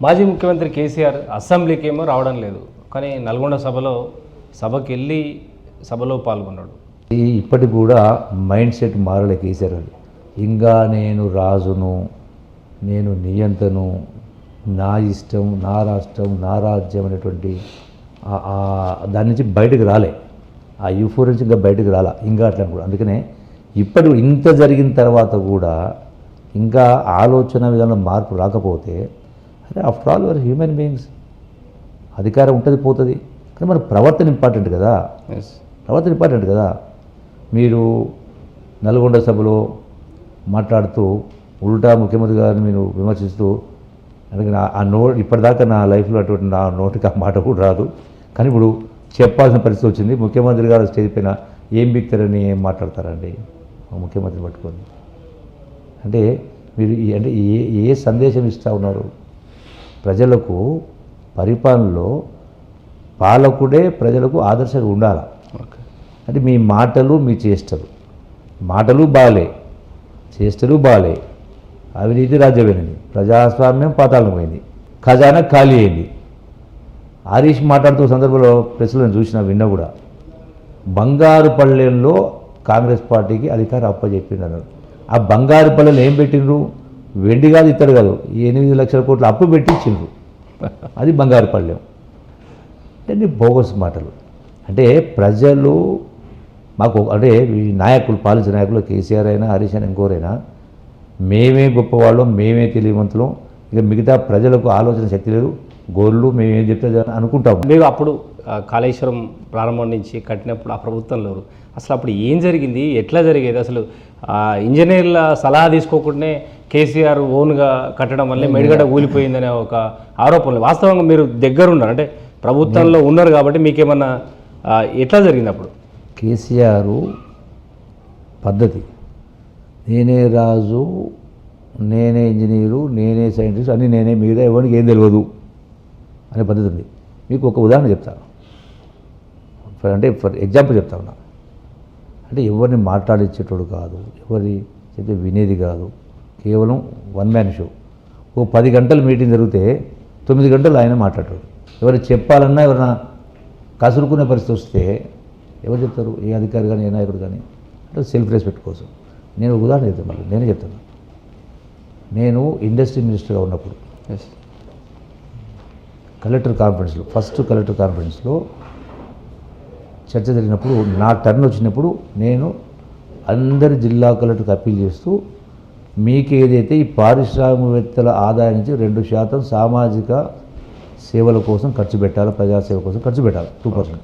మాజీ ముఖ్యమంత్రి కేసీఆర్ అసెంబ్లీకి ఏమో రావడం లేదు, కానీ నల్గొండ సభకి వెళ్ళి సభలో పాల్గొన్నాడు. ఇప్పటికి కూడా మైండ్ సెట్ మారలే కేసీఆర్ గారు. ఇంకా నేను రాజును, నేను నియంతను, నా ఇష్టం, నా రాష్ట్రం, నా రాజ్యం అనేటువంటి దాని నుంచి బయటకు రాలే. ఆ యూఫోర్ నుంచి ఇంకా బయటకు రాలా ఇంకా అట్లా కూడా. అందుకనే ఇప్పటి ఇంత జరిగిన తర్వాత కూడా ఇంకా ఆలోచన విధానంలో మార్పు రాకపోతే, అరే after all your human beings, అధికారం ఉంటుంది పోతుంది, కానీ మన ప్రవర్తన ఇంపార్టెంట్ కదా. ప్రవర్తన ఇంపార్టెంట్ కదా. మీరు నల్గొండ సభలో మాట్లాడుతూ ఉల్టా ముఖ్యమంత్రి గారిని మీరు విమర్శిస్తూ, అందుకని ఇప్పటిదాకా నా లైఫ్లో అటువంటి నా నోటికి ఆ మాట కూడా రాదు, కానీ ఇప్పుడు చెప్పాల్సిన పరిస్థితి వచ్చింది. ముఖ్యమంత్రి గారు స్టేజ్ పైన ఏం బిక్తారని ఏం మాట్లాడతారండి ముఖ్యమంత్రి పట్టుకొని? అంటే మీరు అంటే ఏ సందేశం ఇస్తూ ఉన్నారు ప్రజలకు? పరిపాలనలో పాలకుడే ప్రజలకు ఆదర్శంగా ఉండాలి. అంటే మీ మాటలు, మీ చేష్టలు, మాటలు బాలే, చేష్టలు బాలే, అవినీతి రాజ్యమైనది, ప్రజాస్వామ్యం పాతాళం పోయింది, ఖజానా ఖాళీ అయింది. హరీష్ మాట్లాడుతూ సందర్భంలో ప్రెస్లో నేను చూసిన విన్నా కూడా, బంగారు పల్లెల్లో కాంగ్రెస్ పార్టీకి అధికారం అప్పచెప్పింది అన్నారు. ఆ బంగారు పల్లెలు ఏం పెట్టిండ్రు? వెండి కాదు, ఇత్తడి కాదు, 8 లక్షల కోట్ల అప్పు పెట్టి ఇచ్చిండ్రు. అది బంగారు పల్లెం. అంటే బోగస్ మాటలు. అంటే ప్రజలు మాకు, అంటే ఈ నాయకులు, పాలించే నాయకులు, కేసీఆర్ అయినా హరీష్ అయినా ఇంకోరైనా, మేమే గొప్పవాళ్ళం, మేమే తెలియవంతులం, ఇక మిగతా ప్రజలకు ఆలోచన శక్తి లేదు, గోళ్ళు మేమేం చెప్తే అనుకుంటాం. మీరు అప్పుడు కాళేశ్వరం ప్రారంభం నుంచి కట్టినప్పుడు ఆ ప్రభుత్వంలో అసలు అప్పుడు ఏం జరిగింది, ఎట్లా జరిగేది? అసలు ఇంజనీర్ల సలహా తీసుకోకుండానే కేసీఆర్ ఓన్గా కట్టడం వల్లే మేడిగడ్డ కూలిపోయిందనే ఒక ఆరోపణలు. వాస్తవంగా మీరు దగ్గరున్నారు, అంటే ప్రభుత్వంలో ఉన్నారు కాబట్టి మీకేమన్నా ఎట్లా జరిగింది అప్పుడు? కేసీఆర్ పద్ధతి, నేనే రాజు, నేనే ఇంజనీరు, నేనే సైంటిస్ట్, అన్నీ నేనే, మీద ఎవరికి ఏం తెలియదు అనే పద్ధతి ఉంది. మీకు ఒక ఉదాహరణ చెప్తాను, అంటే ఫర్ ఎగ్జాంపుల్ చెప్తా ఉన్నా. అంటే ఎవరిని మాట్లాడించేటోడు కాదు, ఎవరి చెప్తే వినేది కాదు, కేవలం వన్ మ్యాన్ షో. ఓ 10 గంటలు మీటింగ్ జరిగితే 9 గంటలు ఆయన మాట్లాడాడు. ఎవరు చెప్పాలన్నా, ఎవరైనా కసురుకునే పరిస్థితి వస్తే ఎవరు చెప్తారు? ఏ అధికారి కానీ, ఏ నాయకుడు కానీ. అంటే సెల్ఫ్ రెస్పెక్ట్ కోసం. నేను ఒక ఉదాహరణ చెప్తాను, మళ్ళీ నేనే చెప్తాను. నేను ఇండస్ట్రీ మినిస్టర్గా ఉన్నప్పుడు కలెక్టర్ కాన్ఫరెన్స్లో, ఫస్ట్ కలెక్టర్ కాన్ఫరెన్స్లో చర్చ జరిగినప్పుడు, నా టర్న్ వచ్చినప్పుడు నేను అందరి జిల్లా కలెక్టర్కి అప్పీల్ చేస్తూ, మీకు ఏదైతే ఈ పారిశ్రామికవేత్తల ఆదాయం నుంచి 2% సామాజిక సేవల కోసం ఖర్చు పెట్టాలి, ప్రజాసేవ కోసం ఖర్చు పెట్టాలి, 2%.